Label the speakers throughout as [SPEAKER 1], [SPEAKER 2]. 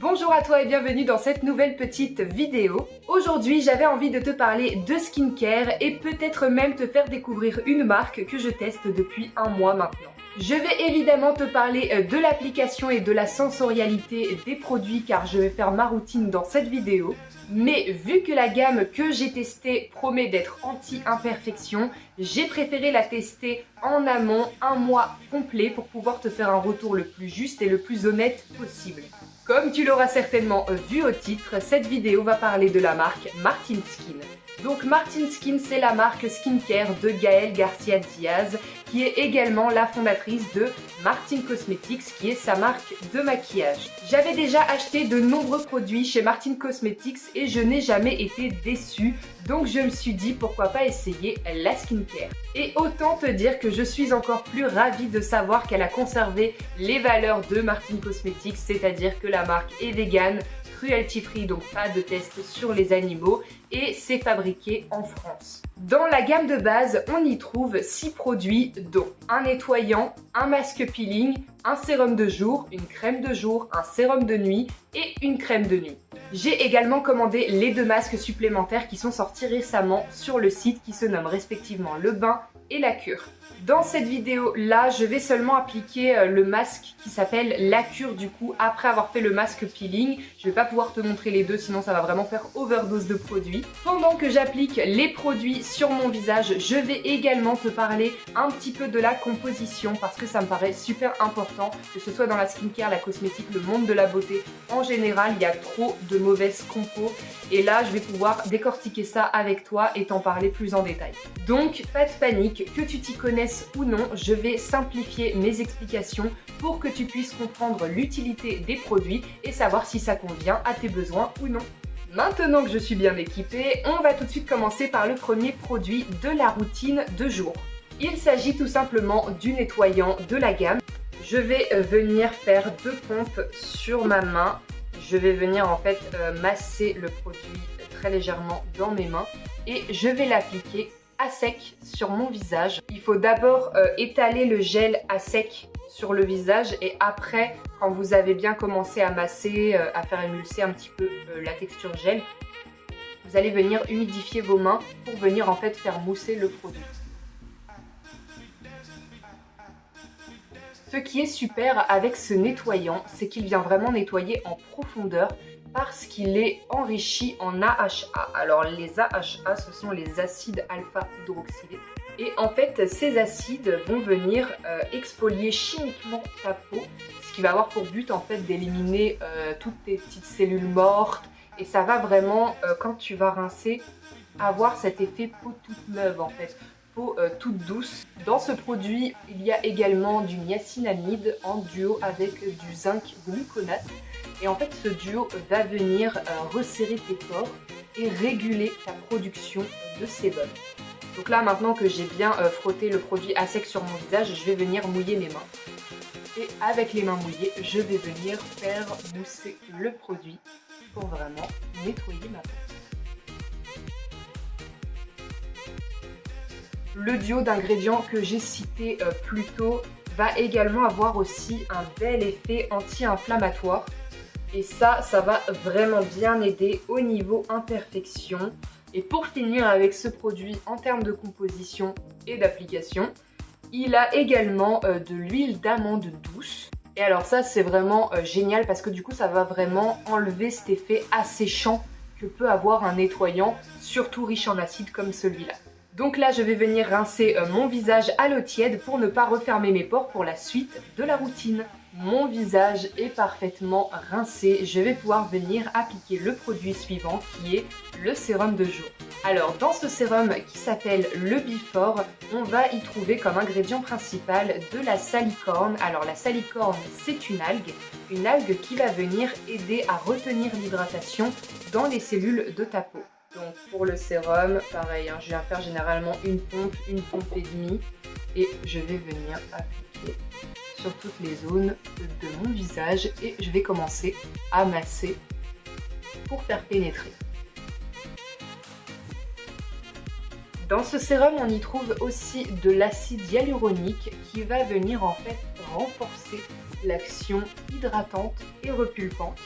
[SPEAKER 1] Bonjour à toi et bienvenue dans cette nouvelle petite vidéo. Aujourd'hui, j'avais envie de te parler de skincare et peut-être même te faire découvrir une marque que je teste depuis un mois maintenant. Je vais évidemment te parler de l'application et de la sensorialité des produits car je vais faire ma routine dans cette vidéo. Mais vu que la gamme que j'ai testée promet d'être anti-imperfection, j'ai préféré la tester en amont, un mois complet pour pouvoir te faire un retour le plus juste et le plus honnête possible. Comme tu l'auras certainement vu au titre, cette vidéo va parler de la marque Martin Skin. Donc Martin Skin, c'est la marque skincare de Gaëlle Garcia Diaz, qui est également la fondatrice de Martin Cosmetics, qui est sa marque de maquillage. J'avais déjà acheté de nombreux produits chez Martin Cosmetics et je n'ai jamais été déçue, donc je me suis dit pourquoi pas essayer la skincare. Et autant te dire que je suis encore plus ravie de savoir qu'elle a conservé les valeurs de Martin Cosmetics, c'est-à-dire que la marque est végane, cruelty free, donc pas de tests sur les animaux, et c'est fabriqué en France. Dans la gamme de base, on y trouve 6 produits dont un nettoyant, un masque peeling, un sérum de jour, une crème de jour, un sérum de nuit et une crème de nuit. J'ai également commandé les 2 masques supplémentaires qui sont sortis récemment sur le site qui se nomment respectivement le bain et la cure. Dans cette vidéo là, je vais seulement appliquer le masque qui s'appelle la cure du coup après avoir fait le masque peeling. Je vais pas pouvoir te montrer les deux sinon ça va vraiment faire overdose de produits. Pendant que j'applique les produits sur mon visage, je vais également te parler un petit peu de la composition parce que ça me paraît super important que ce soit dans la skincare, la cosmétique, le monde de la beauté. En général, il y a trop de mauvaises compos et là je vais pouvoir décortiquer ça avec toi et t'en parler plus en détail. Donc pas de panique, que tu t'y connaisses ou non, je vais simplifier mes explications pour que tu puisses comprendre l'utilité des produits et savoir si ça convient à tes besoins ou non. Maintenant que je suis bien équipée, on va tout de suite commencer par le premier produit de la routine de jour. Il s'agit tout simplement du nettoyant de la gamme. Je vais venir faire 2 pompes sur ma main. Je vais venir en fait masser le produit très légèrement dans mes mains et je vais l'appliquer à sec sur mon visage. Il faut d'abord étaler le gel à sec sur le visage et après, quand vous avez bien commencé à masser, à faire émulser un petit peu la texture gel, vous allez venir humidifier vos mains pour venir en fait faire mousser le produit. Ce qui est super avec ce nettoyant, c'est qu'il vient vraiment nettoyer en profondeur parce qu'il est enrichi en AHA. Alors les AHA, ce sont les acides alpha-hydroxylés. Et en fait, ces acides vont venir exfolier chimiquement ta peau, ce qui va avoir pour but en fait d'éliminer toutes tes petites cellules mortes. Et ça va vraiment, quand tu vas rincer, avoir cet effet peau toute neuve en fait. Peau toute douce. Dans ce produit, il y a également du niacinamide en duo avec du zinc gluconate. Et en fait, ce duo va venir resserrer tes pores et réguler ta production de sébum. Donc là, maintenant que j'ai bien frotté le produit à sec sur mon visage, je vais venir mouiller mes mains. Et avec les mains mouillées, je vais venir faire mousser le produit pour vraiment nettoyer ma peau. Le duo d'ingrédients que j'ai cité plus tôt va également avoir aussi un bel effet anti-inflammatoire. Et ça va vraiment bien aider au niveau imperfection. Et pour finir avec ce produit en termes de composition et d'application, il a également de l'huile d'amande douce. Et alors ça c'est vraiment génial parce que du coup ça va vraiment enlever cet effet asséchant que peut avoir un nettoyant, surtout riche en acide comme celui-là. Donc là, je vais venir rincer mon visage à l'eau tiède pour ne pas refermer mes pores pour la suite de la routine. Mon visage est parfaitement rincé. Je vais pouvoir venir appliquer le produit suivant qui est le sérum de jour. Alors dans ce sérum qui s'appelle le Before, on va y trouver comme ingrédient principal de la salicorne. Alors la salicorne, c'est une algue qui va venir aider à retenir l'hydratation dans les cellules de ta peau. Donc pour le sérum, pareil, je viens faire généralement une pompe et demie et je vais venir appliquer sur toutes les zones de mon visage et je vais commencer à masser pour faire pénétrer. Dans ce sérum, on y trouve aussi de l'acide hyaluronique qui va venir en fait renforcer l'action hydratante et repulpante.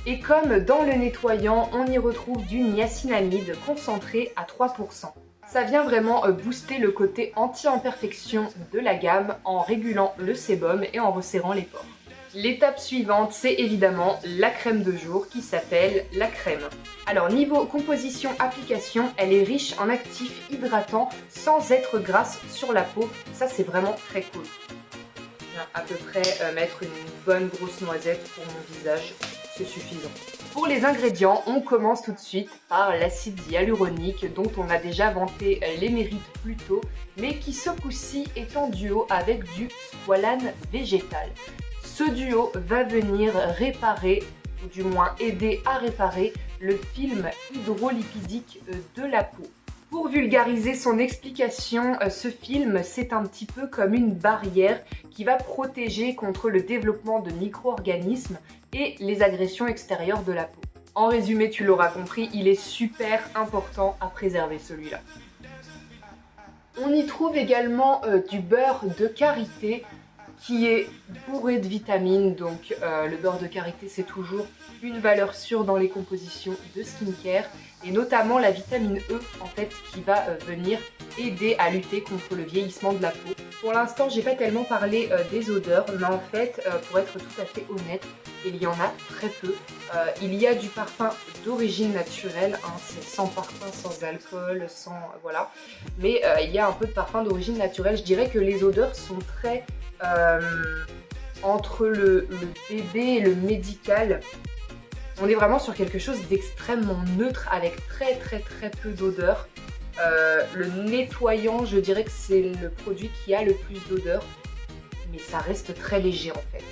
[SPEAKER 1] Et comme dans le nettoyant, on y retrouve du niacinamide concentré à 3%. Ça vient vraiment booster le côté anti-imperfection de la gamme en régulant le sébum et en resserrant les pores. L'étape suivante, c'est évidemment la crème de jour qui s'appelle la crème. Alors niveau composition application, elle est riche en actifs hydratants sans être grasse sur la peau. Ça c'est vraiment très cool. Je viens à peu près mettre une bonne grosse noisette pour mon visage, c'est suffisant. Pour les ingrédients, on commence tout de suite par l'acide hyaluronique dont on a déjà vanté les mérites plus tôt, mais qui ce coup-ci est en duo avec du squalane végétal. Ce duo va venir réparer, ou du moins aider à réparer, le film hydrolipidique de la peau. Pour vulgariser son explication, ce film c'est un petit peu comme une barrière qui va protéger contre le développement de micro-organismes et les agressions extérieures de la peau. En résumé, tu l'auras compris, il est super important à préserver celui-là. On y trouve également du beurre de karité qui est bourré de vitamines, donc le beurre de karité c'est toujours une valeur sûre dans les compositions de skincare et notamment la vitamine E en fait qui va venir aider à lutter contre le vieillissement de la peau. Pour l'instant j'ai pas tellement parlé des odeurs, mais en fait pour être tout à fait honnête, il y en a très peu. Il y a du parfum d'origine naturelle, hein, c'est sans parfum, sans alcool, sans voilà, mais il y a un peu de parfum d'origine naturelle. Je dirais que les odeurs sont très entre le bébé et le médical. On est vraiment sur quelque chose d'extrêmement neutre avec très peu d'odeur. Le nettoyant, je dirais que c'est le produit qui a le plus d'odeur, mais ça reste très léger en fait.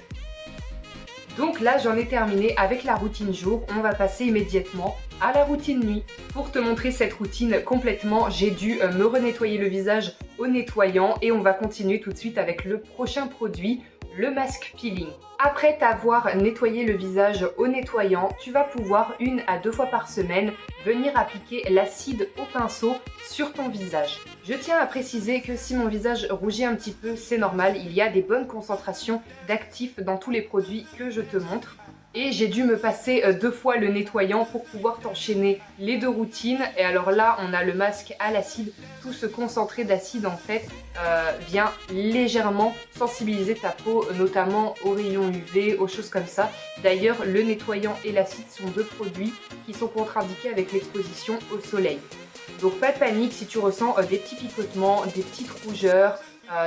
[SPEAKER 1] Donc là j'en ai terminé avec la routine jour, on va passer immédiatement à la routine nuit. Pour te montrer cette routine complètement, j'ai dû me renettoyer le visage au nettoyant et on va continuer tout de suite avec le prochain produit, le masque peeling. Après t'avoir nettoyé le visage au nettoyant, tu vas pouvoir 1 à 2 fois par semaine venir appliquer l'acide au pinceau sur ton visage. Je tiens à préciser que si mon visage rougit un petit peu, c'est normal, il y a des bonnes concentrations d'actifs dans tous les produits que je te montre. Et j'ai dû me passer 2 fois le nettoyant pour pouvoir t'enchaîner les 2 routines. Et alors là, on a le masque à l'acide. Tout ce concentré d'acide en fait vient légèrement sensibiliser ta peau, notamment aux rayons UV, aux choses comme ça. D'ailleurs, le nettoyant et l'acide sont 2 produits qui sont contre-indiqués avec l'exposition au soleil. Donc pas de panique si tu ressens des petits picotements, des petites rougeurs,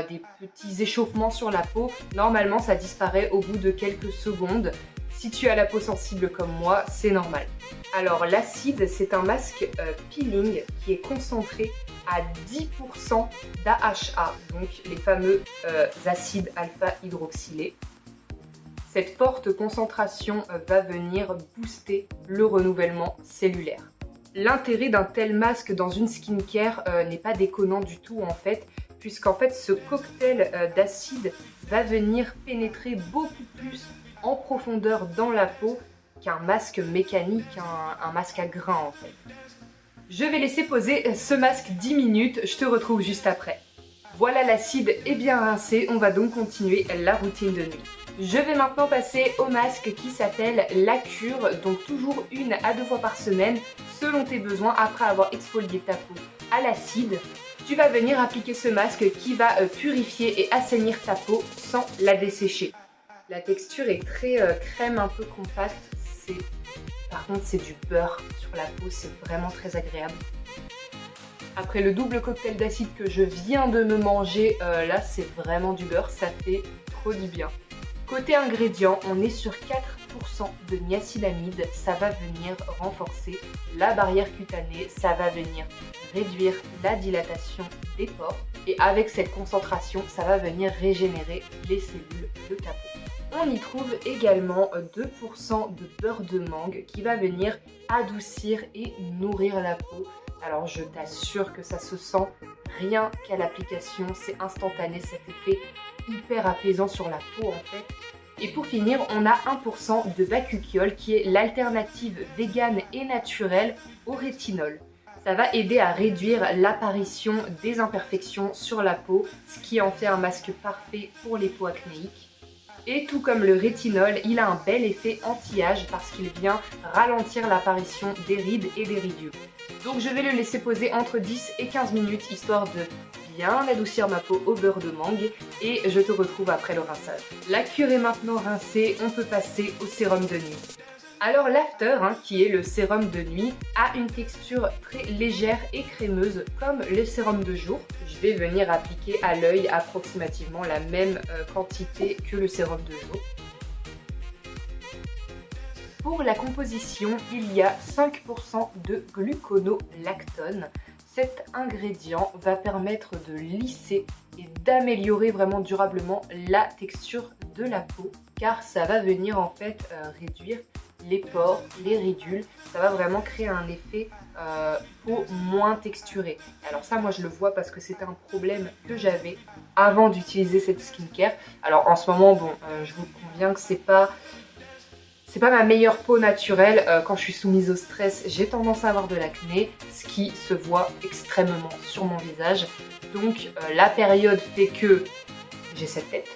[SPEAKER 1] des petits échauffements sur la peau. Normalement, ça disparaît au bout de quelques secondes. Si tu as la peau sensible comme moi, c'est normal. Alors l'acide, c'est un masque peeling qui est concentré à 10% d'AHA, donc les fameux acides alpha-hydroxylés. Cette forte concentration va venir booster le renouvellement cellulaire. L'intérêt d'un tel masque dans une skincare n'est pas déconnant du tout en fait, puisqu'en fait ce cocktail d'acide va venir pénétrer beaucoup plus en profondeur dans la peau qu'un masque mécanique, un masque à grains en fait. Je vais laisser poser ce masque 10 minutes, je te retrouve juste après. Voilà, l'acide est bien rincé, on va donc continuer la routine de nuit. Je vais maintenant passer au masque qui s'appelle la cure, donc toujours 1 à 2 fois par semaine selon tes besoins après avoir exfolié ta peau à l'acide. Tu vas venir appliquer ce masque qui va purifier et assainir ta peau sans la dessécher. La texture est très crème, un peu compacte. Par contre, c'est du beurre sur la peau, c'est vraiment très agréable. Après le double cocktail d'acide que je viens de me manger, là c'est vraiment du beurre, ça fait trop du bien. Côté ingrédients, on est sur 4% de niacinamide, ça va venir renforcer la barrière cutanée, ça va venir réduire la dilatation des pores et avec cette concentration, ça va venir régénérer les cellules de ta peau. On y trouve également 2% de beurre de mangue qui va venir adoucir et nourrir la peau. Alors je t'assure que ça se sent rien qu'à l'application, c'est instantané, cet effet hyper apaisant sur la peau en fait. Et pour finir, on a 1% de bakuchiol qui est l'alternative végane et naturelle au rétinol. Ça va aider à réduire l'apparition des imperfections sur la peau, ce qui en fait un masque parfait pour les peaux acnéiques. Et tout comme le rétinol, il a un bel effet anti-âge parce qu'il vient ralentir l'apparition des rides et des ridules. Donc je vais le laisser poser entre 10 et 15 minutes histoire de bien adoucir ma peau au beurre de mangue et je te retrouve après le rinçage. La cure est maintenant rincée, on peut passer au sérum de nuit. Alors l'after, qui est le sérum de nuit, a une texture très légère et crémeuse comme le sérum de jour. Je vais venir appliquer à l'œil approximativement la même quantité que le sérum de jour. Pour la composition, il y a 5% de gluconolactone. Cet ingrédient va permettre de lisser et d'améliorer vraiment durablement la texture de la peau car ça va venir en fait réduire les pores, les ridules, ça va vraiment créer un effet peau moins texturée. Alors ça moi je le vois parce que c'était un problème que j'avais avant d'utiliser cette skincare. Alors en ce moment bon je vous conviens que c'est pas ma meilleure peau naturelle. Quand je suis soumise au stress, j'ai tendance à avoir de l'acné, ce qui se voit extrêmement sur mon visage. Donc la période fait que j'ai cette tête,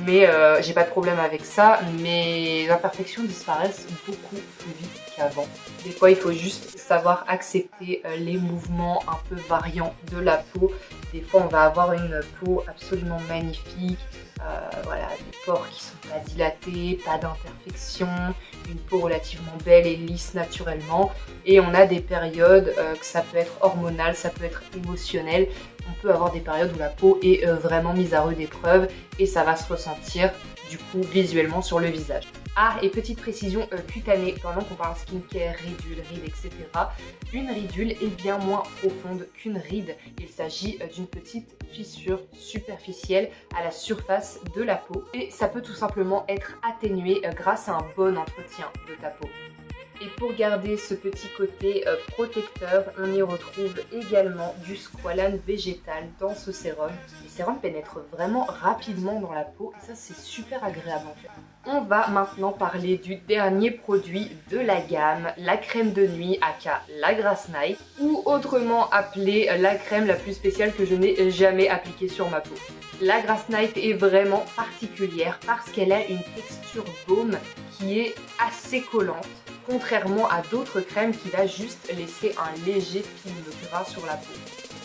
[SPEAKER 1] mais j'ai pas de problème avec ça. Mes imperfections disparaissent beaucoup plus vite qu'avant. Des fois, il faut juste savoir accepter les mouvements un peu variants de la peau. Des fois, on va avoir une peau absolument magnifique. Voilà, des pores qui sont pas dilatés, pas d'imperfections, une peau relativement belle et lisse naturellement. Et on a des périodes que ça peut être hormonal, ça peut être émotionnel. On peut avoir des périodes où la peau est vraiment mise à rude épreuve et ça va se ressentir du coup visuellement sur le visage. Ah, et petite précision cutanée, pendant qu'on parle skincare, ridules, rides, etc. Une ridule est bien moins profonde qu'une ride. Il s'agit d'une petite fissure superficielle à la surface de la peau et ça peut tout simplement être atténué grâce à un bon entretien de ta peau. Et pour garder ce petit côté protecteur, on y retrouve également du squalane végétal dans ce sérum. Le sérum pénètre vraiment rapidement dans la peau et ça c'est super agréable en fait. On va maintenant parler du dernier produit de la gamme, la crème de nuit aka la Grass Night, ou autrement appelée la crème la plus spéciale que je n'ai jamais appliquée sur ma peau. La Grass Night est vraiment particulière parce qu'elle a une texture baume qui est assez collante, contrairement à d'autres crèmes qui va juste laisser un léger film gras sur la peau.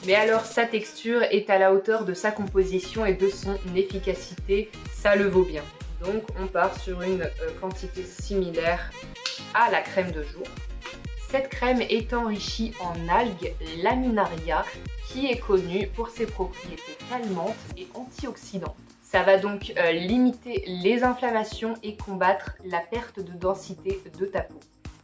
[SPEAKER 1] Mais alors sa texture est à la hauteur de sa composition et de son efficacité, ça le vaut bien. Donc on part sur une quantité similaire à la crème de jour. Cette crème est enrichie en algues laminaria qui est connue pour ses propriétés calmantes et antioxydantes. Ça va donc limiter les inflammations et combattre la perte de densité de ta peau.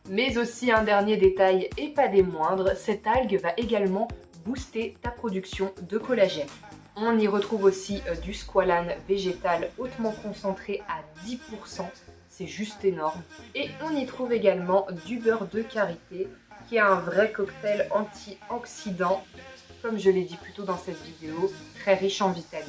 [SPEAKER 1] Mais aussi un dernier détail et pas des moindres, cette algue va également booster ta production de collagène. On y retrouve aussi du squalane végétal hautement concentré à 10%, c'est juste énorme. Et on y trouve également du beurre de karité qui est un vrai cocktail antioxydant, comme je l'ai dit plus tôt dans cette vidéo, très riche en vitamines.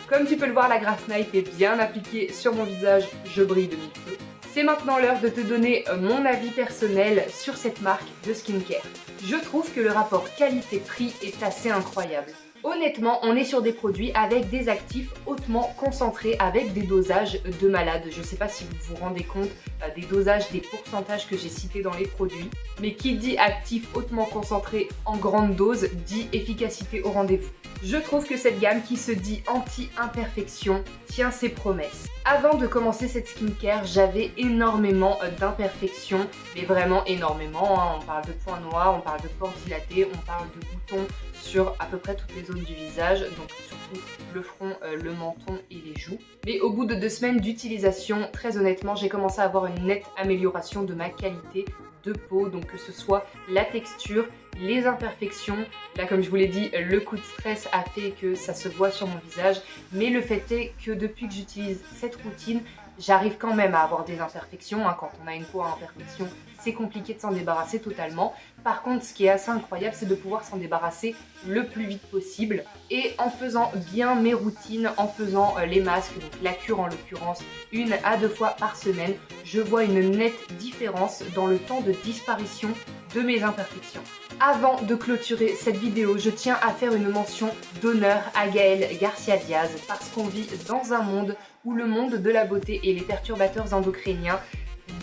[SPEAKER 1] Comme tu peux le voir, la Grass Night est bien appliquée sur mon visage, je brille de mille feux. C'est maintenant l'heure de te donner mon avis personnel sur cette marque de skincare. Je trouve que le rapport qualité-prix est assez incroyable. Honnêtement, on est sur des produits avec des actifs hautement concentrés, avec des dosages de malade. Je ne sais pas si vous vous rendez compte des dosages, des pourcentages que j'ai cités dans les produits. Mais qui dit actif hautement concentré en grande dose, dit efficacité au rendez-vous. Je trouve que cette gamme qui se dit anti-imperfection tient ses promesses. Avant de commencer cette skincare, j'avais énormément d'imperfections, mais vraiment énormément. On parle de points noirs, on parle de pores dilatés, on parle de boutons sur à peu près toutes les zones du visage, donc surtout le front, le menton et les joues. Mais au bout de 2 semaines d'utilisation, très honnêtement, j'ai commencé à avoir une nette amélioration de ma qualité de peau, donc que ce soit la texture, les imperfections. Là, comme je vous l'ai dit, le coup de stress a fait que ça se voit sur mon visage, mais le fait est que depuis que j'utilise cette routine, j'arrive quand même à avoir des imperfections. Quand on a une peau à imperfection, c'est compliqué de s'en débarrasser totalement. Par contre, ce qui est assez incroyable, c'est de pouvoir s'en débarrasser le plus vite possible. Et en faisant bien mes routines, en faisant les masques, donc la cure en l'occurrence, 1 à 2 fois par semaine, je vois une nette différence dans le temps de disparition de mes imperfections. Avant de clôturer cette vidéo, je tiens à faire une mention d'honneur à Gaëlle Garcia Diaz parce qu'on vit dans un monde où le monde de la beauté et les perturbateurs endocriniens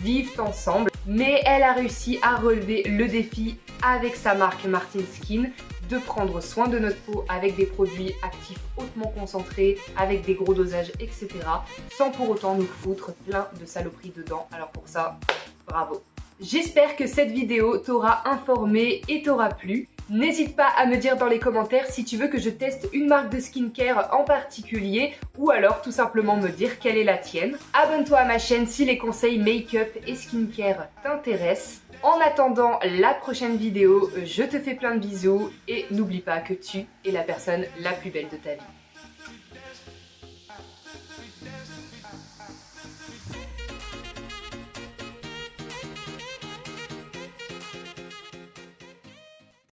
[SPEAKER 1] vivent ensemble. Mais elle a réussi à relever le défi avec sa marque Martin Skin de prendre soin de notre peau avec des produits actifs hautement concentrés, avec des gros dosages, etc. sans pour autant nous foutre plein de saloperies dedans. Alors pour ça, bravo! J'espère que cette vidéo t'aura informé et t'aura plu. N'hésite pas à me dire dans les commentaires si tu veux que je teste une marque de skincare en particulier ou alors tout simplement me dire quelle est la tienne. Abonne-toi à ma chaîne si les conseils make-up et skincare t'intéressent. En attendant la prochaine vidéo, je te fais plein de bisous et n'oublie pas que tu es la personne la plus belle de ta vie.